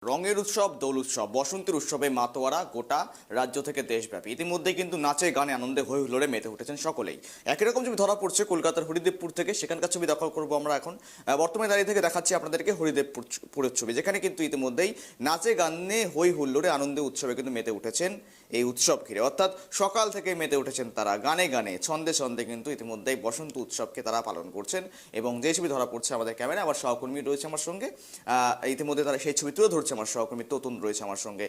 রঙের উৎসব দোল উৎসব বসন্তের উৎসবে মাতোয়ারা গোটা রাজ্য থেকে দেশব্যাপী ইতিমধ্যে কিন্তু নাচে গানে আনন্দে হই হুল্লোড়ে মেতে উঠেছেন সকলেই। একই রকম ছবি ধরা পড়ছে কলকাতার হরিদেবপুর থেকে, সেখানকার ছবি দখল করবো আমরা এখন। বর্তমানে দাঁড়িয়ে থেকে দেখাচ্ছি আপনাদেরকে হরিদেবপুরের ছবি, যেখানে কিন্তু ইতিমধ্যেই নাচে গানে হই হুল্লোড়ে আনন্দে উৎসবে কিন্তু মেতে উঠেছেন এই উৎসব ঘিরে, অর্থাৎ সকাল থেকে মেতে উঠেছেন তারা গানে গানে ছন্দে ছন্দে কিন্তু ইতিমধ্যেই বসন্ত উৎসবকে তারা পালন করছেন। এবং যে ছবি ধরা পড়ছে আমাদের ক্যামেরা, আমার সহকর্মী রয়েছে আমার সঙ্গে, ইতিমধ্যে তারা সেই ছবি তুলে ধরছে। আমার সহকর্মী তোতন রয়েছে আমার সঙ্গে।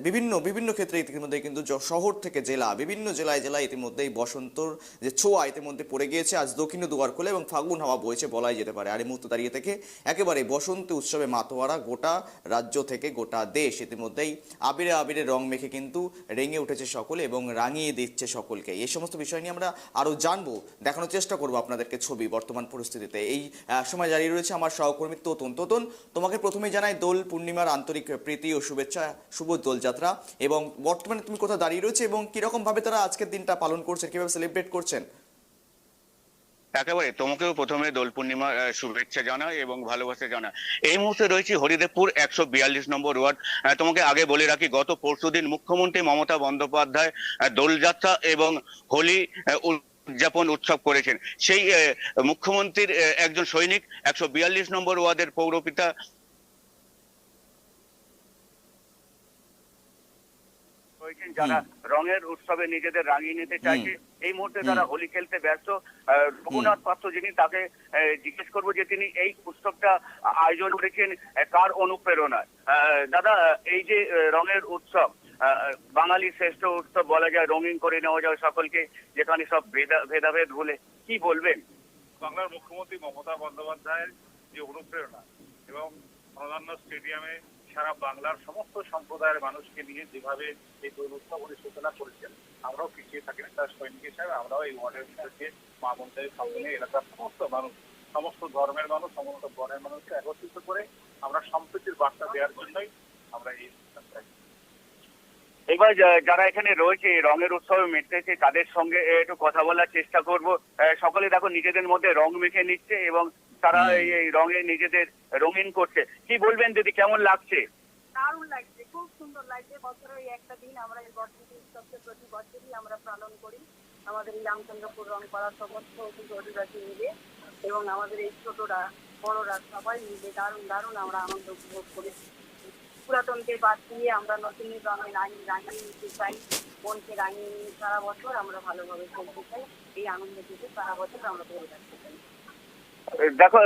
বিভিন্ন বিভিন্ন ক্ষেত্রে ইতিমধ্যে কিন্তু শহর থেকে জেলা, বিভিন্ন জেলায় জেলায় ইতিমধ্যেই বসন্তর যে ছোঁয়া ইতিমধ্যে পড়ে গিয়েছে। আজ দক্ষিণে দুয়ার খোলে এবং ফাগুন হাওয়া বইছে বলাই যেতে পারে। আর এই মুহূর্তে দাঁড়িয়ে থেকে একেবারে বসন্ত উৎসবে মাতোয়ারা গোটা রাজ্য থেকে গোটা দেশ ইতিমধ্যেই আবিরে আবিরে রং মেখে কিন্তু রেঙে উঠেছে সকলে এবং রাঙিয়ে দিচ্ছে সকলকে। এই সমস্ত বিষয় নিয়ে আমরা আরও জানবো, দেখানোর চেষ্টা করবো আপনাদেরকে ছবি বর্তমান পরিস্থিতিতে। এই সময় দাঁড়িয়ে রয়েছে আমার সহকর্মী তোতন। তোতন, তোমাকে প্রথমেই জানাই দোল পূর্ণিমার আন্তরিক প্রীতি ও শুভেচ্ছা, শুভ দোলযাত্রা। এবং বর্তমানে তুমি কোথাও দাঁড়িয়ে রয়েছে এবং কিরকম ভাবে তারা আজকের দিনটা পালন করছেন, কিভাবে সেলিব্রেট করছেন? একেবারে তোমাকেও প্রথমে দোল পূর্ণিমা শুভেচ্ছা জানাই এবং ভালোবাসা জানাই। এই মুহূর্তে রয়েছে হরিদেবপুর 142 নম্বর ওয়ার্ড। তোমাকে আগে বলে রাখি, গত পরশুদিন মুখ্যমন্ত্রী মমতা বন্দ্যোপাধ্যায় দোলযাত্রা এবং হোলি উদযাপন উৎসব করেছেন। সেই মুখ্যমন্ত্রীর একজন সৈনিক 142 নম্বর ওয়ার্ডের পৌরপিতা যারা রঙের উৎসবে নিজেদের রাঙিয়ে নিতে চাইছে। এই মুহূর্তে তারা হোলি খেলতে ব্যস্ত। রঘুনাথ পাত্র যিনি, তাকে জিজ্ঞেস করবো যে তিনি এই উৎসবটা আয়োজন করেছেন কার অনুপ্রেরণায়। দাদা, এই যে রঙের উৎসব, বাঙালি শ্রেষ্ঠ উৎসব বলা যায়, রঙিন করে নেওয়া যায় সকলকে, যেখানে সব ভেদাভেদ ভুলে, কি বলবেন? বাংলার মুখ্যমন্ত্রী মমতা বন্দ্যোপাধ্যায়ের যে অনুপ্রেরণা এবং অন্যান্য স্টেডিয়ামে সারা বাংলার সমস্ত সম্প্রদায়ের মানুষকে নিয়ে যেভাবে এই দোল উৎসব পরিচালনা করেছেন, আমরাও পিছিয়ে থাকি না। তার সৈনিক হিসাবে আমরাও এই ওয়ার্ডের ভিতরে মা বোনদের সামনে এলাকার সমস্ত মানুষ, সমস্ত ধর্মের মানুষ, সমস্ত বর্ণের মানুষকে একত্রিত করে আমরা সম্প্রীতির বার্তা দেওয়ার জন্যই আমরা এই অনুষ্ঠান চাই। এবার যারা এখানে রয়েছে রঙের উৎসবে মেতেছে, তাদের সঙ্গে একটু কথা বলার চেষ্টা করব। সকলে দেখো নিজেদের মধ্যে রং মেখে নিচ্ছে এবং তারা এই রঙে নিজেদের রঙিন করছে। কি বলবেন দিদি, কেমন লাগছে? দারুণ লাগছে, খুব সুন্দর লাগছে। বছরে এই একটা দিন আমরা এই বসন্ত উৎসবকে প্রতি বছরই আমরা পালন করি আমাদের এই রামচন্দ্রপুর রং করার সমস্ত অধিবাসী মিলে, এবং আমাদের এই ছোটরা বড়রা সবাই মিলে দারুণ দারুণ আমরা আনন্দ উপভোগ করি। পুরাতনকে বাদ দিয়ে আমরা নতুন রঙে রাঙিয়ে নিতে চাই, মনকে রাঙিয়ে নিয়ে সারা বছর আমরা ভালোভাবে চলতে চাই। এই আনন্দ থেকে সারা বছর আমরা ধরে রাখতে চাই। দেখো,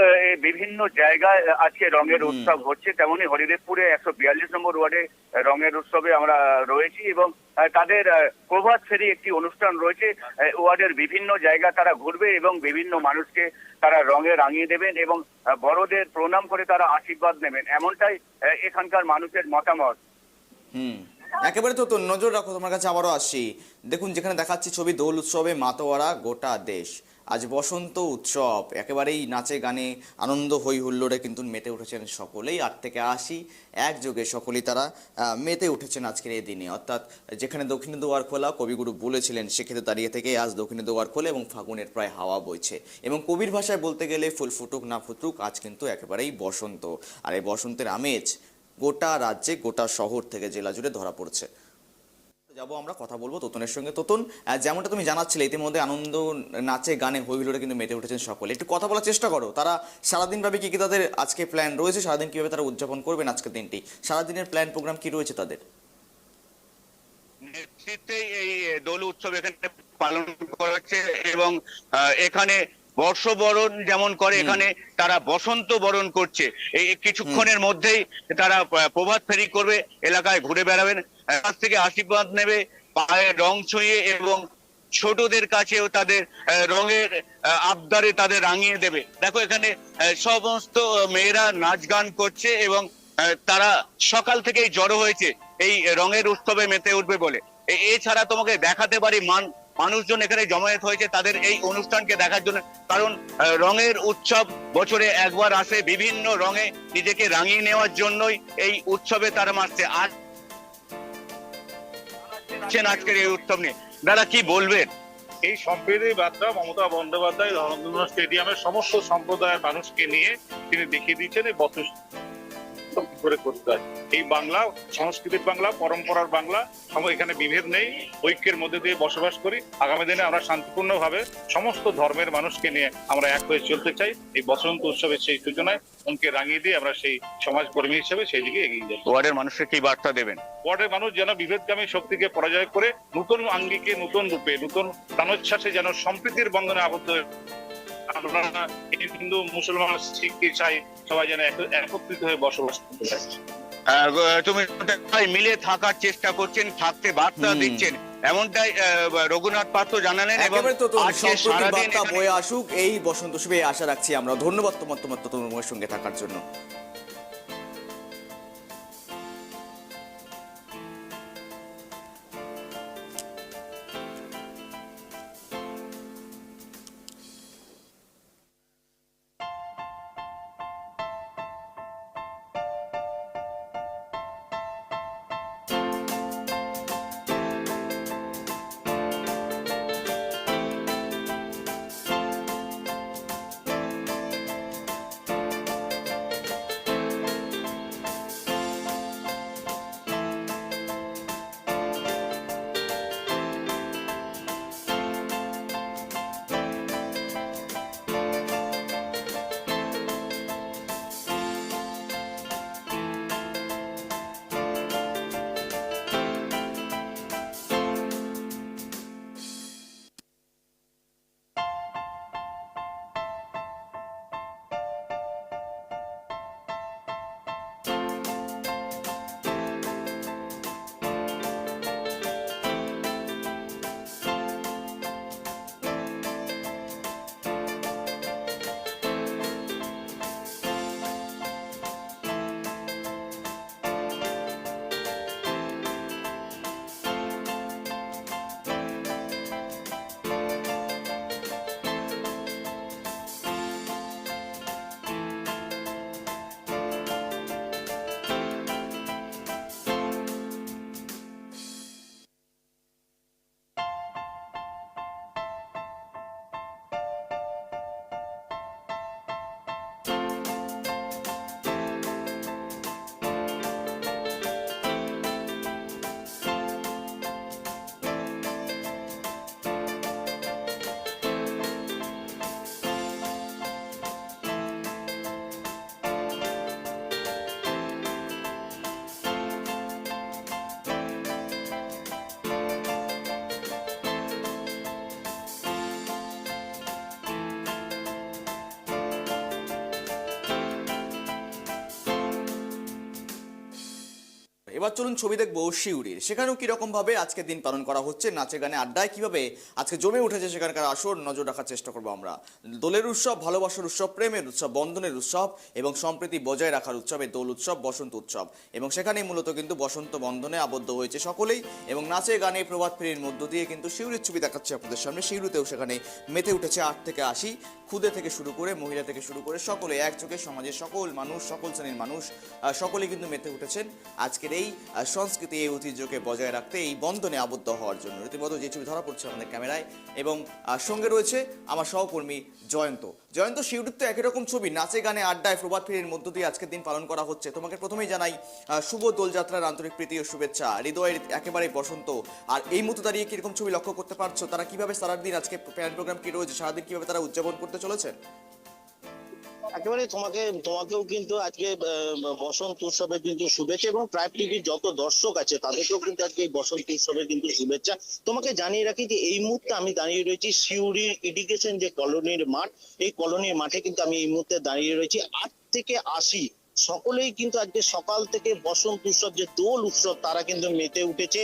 বিভিন্ন জায়গায় আজকে রঙের উৎসব হচ্ছে, তেমনি হরিদেবপুরে 142 নম্বর ওয়ার্ডে রঙের উৎসবে আমরা রয়েছি এবং তাদের প্রভাত ফেরি একটি অনুষ্ঠান রয়েছে। ওয়ার্ডের বিভিন্ন জায়গা তারা ঘুরবে এবং বিভিন্ন মানুষকে তারা রঙে রাঙিয়ে দেবেন এবং বড়দের প্রণাম করে তারা আশীর্বাদ নেবেন, এমনটাই এখানকার মানুষের মতামত। একেবারে তো নজর রাখো, তোমার কাছে আবারও আসছি। দেখুন, যেখানে দেখাচ্ছি ছবি দোল উৎসবে মাতোয়ারা গোটা দেশ, আজ বসন্ত উৎসব, একেবারেই নাচে গানে আনন্দ হই হুল্লোড়ে কিন্তু মেতে উঠেছেন সকলেই। 8 থেকে 80 একযোগে সকলেই তারা মেতে উঠেছেন আজকের এই দিনে। অর্থাৎ যেখানে দক্ষিণে দুয়ার খোলা কবিগুরু বলেছিলেন, সেক্ষেত্রে দাঁড়িয়ে থেকে আজ দক্ষিণে দুয়ার খোলে এবং ফাগুনের প্রায় হাওয়া বইছে। এবং কবির ভাষায় বলতে গেলে ফুল ফুটুক না ফুটুক, আজ কিন্তু একেবারেই বসন্ত। আর এই বসন্তের আমেজ গোটা রাজ্যে গোটা শহর থেকে জেলা জুড়ে ধরা পড়ছে। যাবো আমরা কথা বলবো তোতনের সঙ্গে। তোতন, যেমনটা তুমি জানাচ্ছিলে, ইতিমধ্যে আনন্দ নাচে গানে হই হুল্লোড়ে কিন্তু মেতে উঠেছেন সকলে। একটু কথা বলার চেষ্টা করো, তারা সারাদিন ভাবে কি কি তাদের আজকে প্ল্যান রয়েছে, সারাদিন কিভাবে তারা উদযাপন করবেন আজকের দিনটি, সারাদিনের প্ল্যান প্রোগ্রাম কি রয়েছে তাদের? নেতৃত্বে এই দোল উৎসব এখানে পালন করা হচ্ছে এবং এখানে বর্ষবরণ যেমন করে, এখানে তারা বসন্ত বরণ করছে। এই কিছুক্ষণের মধ্যেই তারা প্রভাত ফেরি করবে, এলাকায় ঘুরে বেড়াবেন, কাছ থেকে আশীর্বাদ নেবে, পায়ে রং ছুঁয়ে এবং ছোটদের কাছেও তাদের রঙের আবদারে তাদের রাঙিয়ে দেবে। দেখো, এখানে সমস্ত মেয়েরা নাচ গান করছে এবং তারা সকাল থেকেই জড়ো হয়েছে এই রঙের উৎসবে মেতে উঠবে বলে। এছাড়া তোমাকে দেখাতে পারি মানুষজন এখানে জমায়েত হয়েছে তাদের এই অনুষ্ঠানকে দেখার জন্য, কারণ রঙের উৎসব বছরে একবার আসে। বিভিন্ন রঙে নিজেকে রাঙিয়ে নেওয়ার জন্যই এই উৎসবে তারা মারছে। আর আজকের এই উৎসব নিয়ে দাদা কি বলবেন? এই সম্প্রীতির বার্তা মমতা বন্দ্যোপাধ্যায় স্টেডিয়ামের সমস্ত সম্প্রদায়ের মানুষকে নিয়ে তিনি দেখিয়ে দিচ্ছেন। এই করে করতে হয়। এই বাংলা সংস্কৃতির বাংলা, পরম্পরার বাংলা, এখানে বিভেদ নেই, ঐক্যের মধ্যে দিয়ে বসবাস করি। আগামী দিনে আমরা শান্তিপূর্ণভাবে সমস্ত ধর্মের মানুষকে নিয়ে আমরা এক হয়ে চলতে চাই। এই বসন্ত উৎসবের সেই সূচনায় মনকে রাঙিয়ে দিয়ে আমরা সেই সমাজকর্মী হিসেবে সেই দিকে এগিয়ে যাই। ওয়ার্ডের মানুষকে কি বার্তা দেবেন? ওয়ার্ডের মানুষ যেন বিভেদগামী শক্তিকে পরাজয় করে নতুন আঙ্গিকে, নতুন রূপে, নতুন প্রাণোচ্ছ্বাসে যেন সম্প্রীতির বন্ধনে আবদ্ধ হয়ে আমরা হিন্দু, মুসলমান, শিখ, ইসাই সবাই যেন একত্রিত হয়ে বসবাস করতে চাই। তুমি মিলে থাকার চেষ্টা করছেন, থাকতে বার্তা দিচ্ছেন, এমনটাই রঘুনাথ পাত্র জানালেন। এবং একেবারে তো আজকে সম্প্রতি সারাদিন বার্তা এখানে- বয়ে আসুক এই বসন্ত উৎসবে আশা রাখছি আমরা। ধন্যবাদ তোমার সঙ্গে থাকার জন্য। এবার চলুন ছবি দেখবো শিউরির। সেখানেও কিরকম ভাবে আজকে দিন পালন করা হচ্ছে, নাচে গানে আড্ডায় কিভাবে আজকে জমে উঠেছে সেখানকার আসর নজর রাখার চেষ্টা করবো আমরা। দোলের উৎসব, ভালোবাসার উৎসব, প্রেমের উৎসব, বন্ধনের উৎসব এবং সম্প্রীতি বজায় রাখার উৎসব এই দোল উৎসব, বসন্ত উৎসব। এবং সেখানেই মূলত কিন্তু বসন্ত বন্ধনে আবদ্ধ হয়েছে সকলেই এবং নাচে গানে প্রভাত ফেরির মধ্য দিয়ে কিন্তু শিউরির ছবি দেখাচ্ছে আপনাদের সামনে। শিউরিতেও সেখানে মেতে উঠেছে 8 থেকে 80, খুদে থেকে শুরু করে মহিলা থেকে শুরু করে সকলে একযোগে সমাজের সকল মানুষ, সকল শ্রেণীর মানুষ সকলেই কিন্তু মেতে উঠেছেন আজকের এই সংস্কৃতি, এই ঐতিহ্যকে বজায় রাখতে, এই বন্ধনে আবদ্ধ হওয়ার জন্য। রীতিমতো যে ছবি ধরা পড়ছে আমাদের ক্যামেরায় এবং সঙ্গে রয়েছে আমার সহকর্মী জয়ন্ত। শিউরির তো একই রকম ছবি, নাচে গানে আড্ডায় প্রভাত ফেরির মধ্য দিয়ে আজকের দিন পালন করা হচ্ছে। তোমাকে প্রথমেই জানাই শুভ দোলযাত্রার আন্তরিক প্রীতি ও শুভেচ্ছা। হৃদয়ের একেবারে বসন্ত। আর এই মুহূর্তে দাঁড়িয়ে কিরকম ছবি লক্ষ্য করতে পারছো, তারা কিভাবে সারাদিন আজকে প্ল্যান প্রোগ্রাম কি রয়েছে, সারাদিন কিভাবে তারা উদযাপন করতে চলেছে? একেবারে তোমাকেও কিন্তু আজকে বসন্ত উৎসবে কিন্তু শুভেচ্ছা, এবং ট্রাইব টিভির যত দর্শক আছে তাদেরকেও কিন্তু আজকে এই বসন্ত উৎসবে কিন্তু শুভেচ্ছা। তোমাকে জানিয়ে রাখি যে এই মুহূর্তে আমি দাঁড়িয়ে রয়েছি শিউরির ইরিগেশন যে কলোনির মাঠ, এই কলোনির মাঠে কিন্তু আমি এই মুহূর্তে দাঁড়িয়ে রয়েছি। 8 থেকে 80 সকলেই কিন্তু আজকে সকাল থেকে বসন্ত উৎসব যে দোল উৎসব তারা কিন্তু মেতে উঠেছে।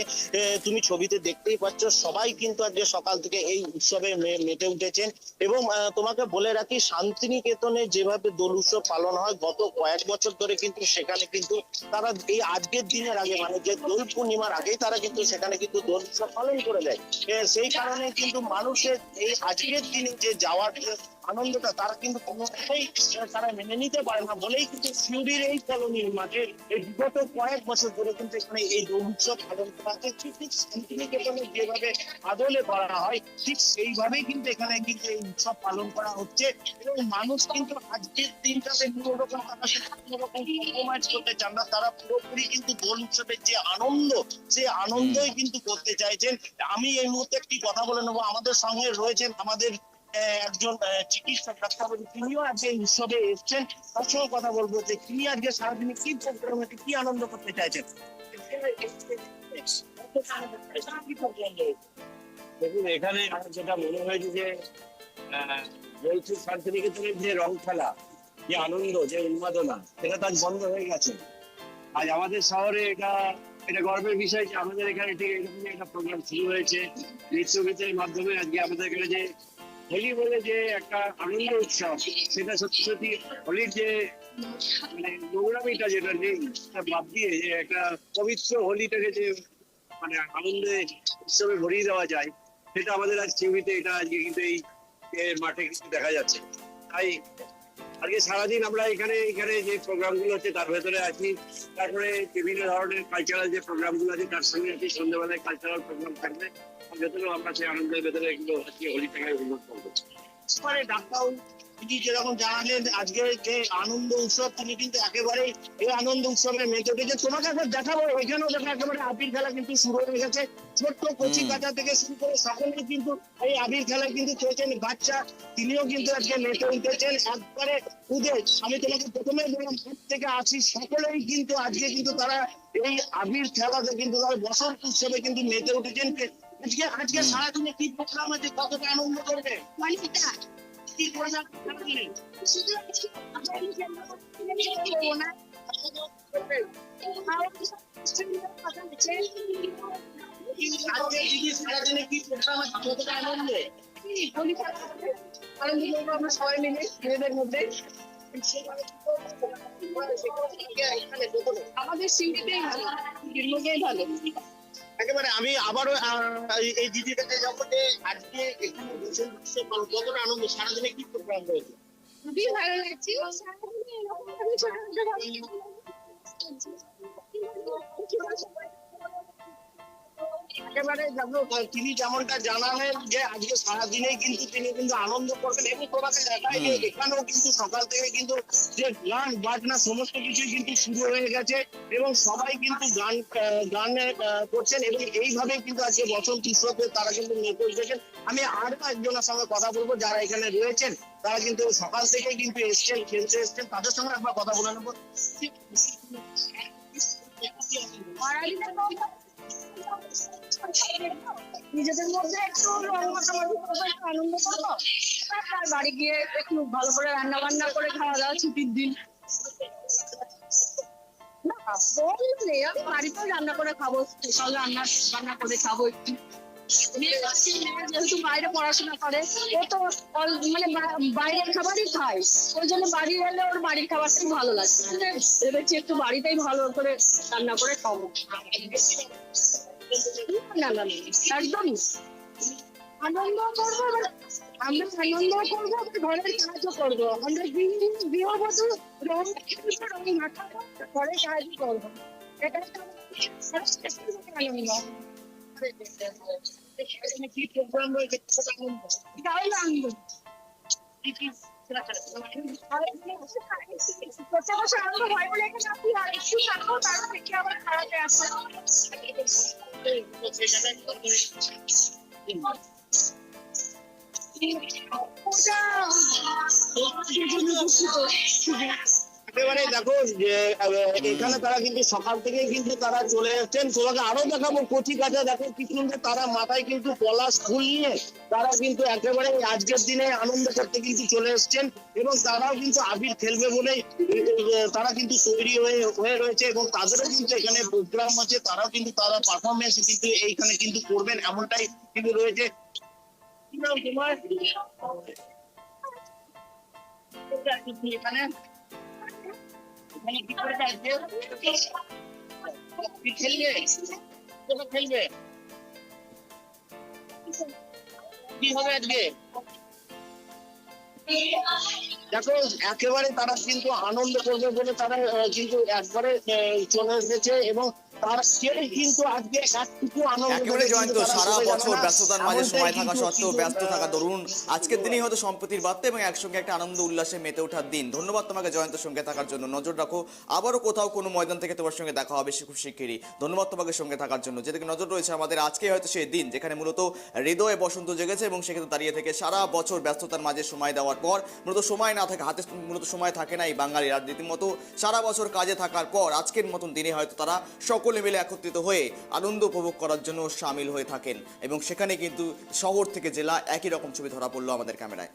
তুমি ছবিতে দেখতেই পাচ্ছ সবাই কিন্তু আজকে সকাল থেকে এই উৎসবে মেতে উঠেছেন। এবং তোমাকে বলে রাখি শান্তিনিকেতনে যেভাবে দোল উৎসব পালন হয় গত কয়েক বছর ধরে কিন্তু সেখানে কিন্তু তারা এই আজকের দিনের আগে মানে যে দোল পূর্ণিমার আগেই তারা কিন্তু সেখানে কিন্তু দোল উৎসব পালন করে দেয়। সেই কারণে কিন্তু মানুষের এই আজকের দিনে যে যাওয়ার আনন্দটা তারা কিন্তু কোনোভাবেই তারা মেনে নিতে পারে না বলেই কিন্তু সিউড়ির এই কলোনির মাঝে এই বিগত কয়েক বছর ধরে কিন্তু এখানে এই দোল উৎসব পালন করা হচ্ছে। ঠিক শান্তিনিকেতনে যেভাবে আদলে করা হয় ঠিক সেইভাবেই কিন্তু এখানে কিন্তু এই উৎসব পালন করা হচ্ছে এবং মানুষ কিন্তু আজকের দিনটাতে কোনো রকম তারা কোনো রকম কম্প্রোমাইজ করতে চান না। তারা পুরোপুরি কিন্তু দোল উৎসবের যে আনন্দ সেই আনন্দই কিন্তু করতে চাইছেন। আমি এই মুহূর্তে একটি কথা বলে নেবো, আমাদের সঙ্গে রয়েছেন আমাদের একজন চিকিৎসক ডাক্তারবাবু, তিনিও আজকে এই উৎসবে এসছেন। তার সঙ্গে কথা বলবো যে তিনি আজকে সারাদিনে কি প্রোগ্রাম হচ্ছে, কি আনন্দ করতে চাইছেন। দেখুন, এখানে আমার যেটা মনে হয়েছে যে বলছি শান্তিনিকেতনের যে রং খেলা, যে আনন্দ, যে উন্মাদনা, সেটা তো আজ বন্ধ হয়ে গেছে। আজ আমাদের শহরে এটা গর্বের বিষয় যে আমাদের এখানে ঠিক এরকমই একটা প্রোগ্রাম শুরু হয়েছে নৃত্যগীতের মাধ্যমে। আজকে আমাদের এখানে যে হোলি বলে যে একটা আনন্দ উৎসব, সেটা সত্যি সত্যি হোলির যে মানে নোংরামিটা যেটা নেই সেটা বাদ দিয়ে যে একটা পবিত্র হোলিটাকে যে মানে আনন্দে উৎসবে ভরিয়ে দেওয়া যায়, সেটা আমাদের আজ টিভিতে এটা আজকে কিন্তু এই মাঠে কিন্তু দেখা যাচ্ছে। তাই আজকে সারাদিন আমরা এখানে যে প্রোগ্রাম গুলো হচ্ছে তার ভেতরে আছি। তারপরে বিভিন্ন ধরনের কালচারাল যে প্রোগ্রাম গুলো আছে তার সঙ্গে আছি, সন্ধ্যাবেলায় কালচারাল প্রোগ্রাম থাকবে। ভেতরেও আমরা সেই আনন্দের ভেতরে এগুলো আজকে হোলিটাকে উপভোগ করবো। ডাক্তার তিনি যেরকম জানালেন আজকের যে আনন্দ উৎসব তিনি কিন্তু একেবারেই এই আনন্দ উৎসবে মেতে উঠেছে। তোমাকে একবার দেখাবো, এখানেও দেখো একেবারে আবির খেলা কিন্তু শুরু হয়ে গেছে। ছোট্ট কচি কাঁচা থেকে শুরু করে সকলেই কিন্তু এই আবির খেলায় কিন্তু চলছেন। বাচ্চা তিনিও কিন্তু আজকে মেতে উঠেছেন একবারে খুদে। আমি তোমাকে প্রথমে বললাম হাত থেকে আসি, সকলেই কিন্তু আজকে কিন্তু তারা এই আবির খেলাতে কিন্তু তারা বসন্ত উৎসবে কিন্তু মেতে উঠেছেন। আজকে সারাদিনে কি প্রোগ্রাম আছে, কতটা আনন্দ করবে কি প্রোগ্রাম সারাদিনে? সারাদিনে কি প্রোগ্রাম আছে, কতটা আনন্দ? আনন্দ করবো আমরা সবাই মিলে নিজেদের মধ্যে। আমাদের সিঙ্গিতেই ভালো, সিঙ্গিতেই ভালো। একেবারে আমি আবারও এই দিদিটাকে যাবো যে আজকে এখানে বসে কতটা আনন্দ, সারাদিনে কি প্রোগ্রাম রয়েছে? খুবই ভালো লাগছে। একেবারে দেখো তিনি যেমনটা জানালেন যে আজকে সারাদিনে কিন্তু তিনি কিন্তু আনন্দ করবেন এবং তোমাকে দেখায় যে এখানেও কিন্তু সকাল থেকে কিন্তু যে গান বাজনা সমস্ত কিছু কিন্তু শুরু হয়ে গেছে এবং সবাই কিন্তু গান করছেন এবং এইভাবে কিন্তু আজকে বসন্ত উৎসবে তারা কিন্তু মেতে উঠেছেন। আমি আরো একজনের সঙ্গে কথা বলবো যারা এখানে রয়েছেন, তারা কিন্তু সকাল থেকে কিন্তু এসছেন, খেলতে এসছেন, তাদের সঙ্গে একবার কথা বলে নেবো। নিজেদের মধ্যে একটু রং মাখামাখি করবো, একটু আনন্দ করবো, তারপর বাড়ি গিয়ে একটু ভালো করে রান্না বান্না করে খাওয়া দাওয়া ছুটির দিন। না বললে আমি বাড়িতেও রান্না করে খাবো, স্পেশাল রান্না করে খাবো একটু। যেহেতু বাইরে পড়াশোনা করে ও তো মানে বাইরের খাবারই খায়, ওই জন্য বাড়ি এলে ওর বাড়ির খাবারটাই ভালো লাগে। ভেবেছি একটু বাড়িতেই ভালো করে রান্না করে খাবো। না না একদম আনন্দ করবো, আমরা আনন্দ করবো, ঘরের কাজও করবো। আমরা গৃহবধূ রং মাখাবো, ঘরের কাজ করবো, এটা আনন্দ। কি প্রোগ্রাম রয়েছে, তাহলে আনন্দ প্রত্যেক বছর আনন্দ হয় বলে এখানে আপনি আর একটু থাকবো, তারপর দেখি আবার খারাপে আসে। একেবারে দেখো যে এখানে তারা কিন্তু সকাল থেকে কিন্তু তারা চলে যাচ্ছেন। তোমাকে আরো দেখাবো কচি কাঁচা, দেখো কি সুন্দর তারা মাথায় কিন্তু পলাশ ফুল নিয়ে তারা কিন্তু একেবারে আজকের দিনে আনন্দ করতে কিন্তু চলে এসছেন এবং তারাও কিন্তু আবির খেলবে বলেই তারা কিন্তু তৈরি হয়ে রয়েছে এবং তাদেরও কিন্তু এখানে প্রোগ্রাম আছে, তারাও কিন্তু তারা পারফরমেন্স কিন্তু এইখানে কিন্তু করবেন এমনটাই কিন্তু রয়েছে। কি নাম তোমার? এখানে কি করে আজকে খেলবে, খেলবে কি হবে আজকে? দেখো একেবারে তারা কিন্তু আনন্দ করবে বলে তারা কিন্তু একবারে চলে এসেছে এবং তারা সেই কিন্তু আজকে একটুকু আনন্দ একেবারে করে কিন্তু জয়ন্ত, তারা সারা চলে যাবে বছর না। ব্যস্ততার মাঝে এমনটাই সময় থাকা কিন্তু সত্ত্বেও কিন্তু, ব্যস্ত থাকা দরুন আজকের দিনই হয়তো সম্প্রীতির বার্তা এবং একসঙ্গে একটা আনন্দ উল্লাসে মেতে ওঠার দিন। ধন্যবাদ তোমাকে জয়ন্ত সঙ্গে থাকার জন্য। নজর রাখো, আবারও কোথাও কোনো ময়দান থেকে তোমার সঙ্গে দেখা হবে খুব শিগগিরই। ধন্যবাদ তোমাকে সঙ্গে থাকার জন্য। যেদিকে নজর রয়েছে আমাদের, আজকে হয়তো সেই দিন যেখানে মূলত হৃদয়ে বসন্ত জেগেছে এবং সেখানে দাঁড়িয়ে থেকে সারা বছর ব্যস্ততার মাঝে সময় দেওয়ার পর মূলত সময় না থাকে, হাতে মূলত সময় থাকে না এই বাঙালির। আর রীতিমতো সারা বছর কাজে থাকার পর আজকের মতন দিনে হয়তো তারা সকলে মিলে একত্রিত হয়ে আনন্দ উপভোগ করার জন্য সামিল হয়ে থাকেন এবং সেখানে কিন্তু শহর থেকে জেলা একই রকম ছবি ধরা পড়লো আমাদের ক্যামেরায়।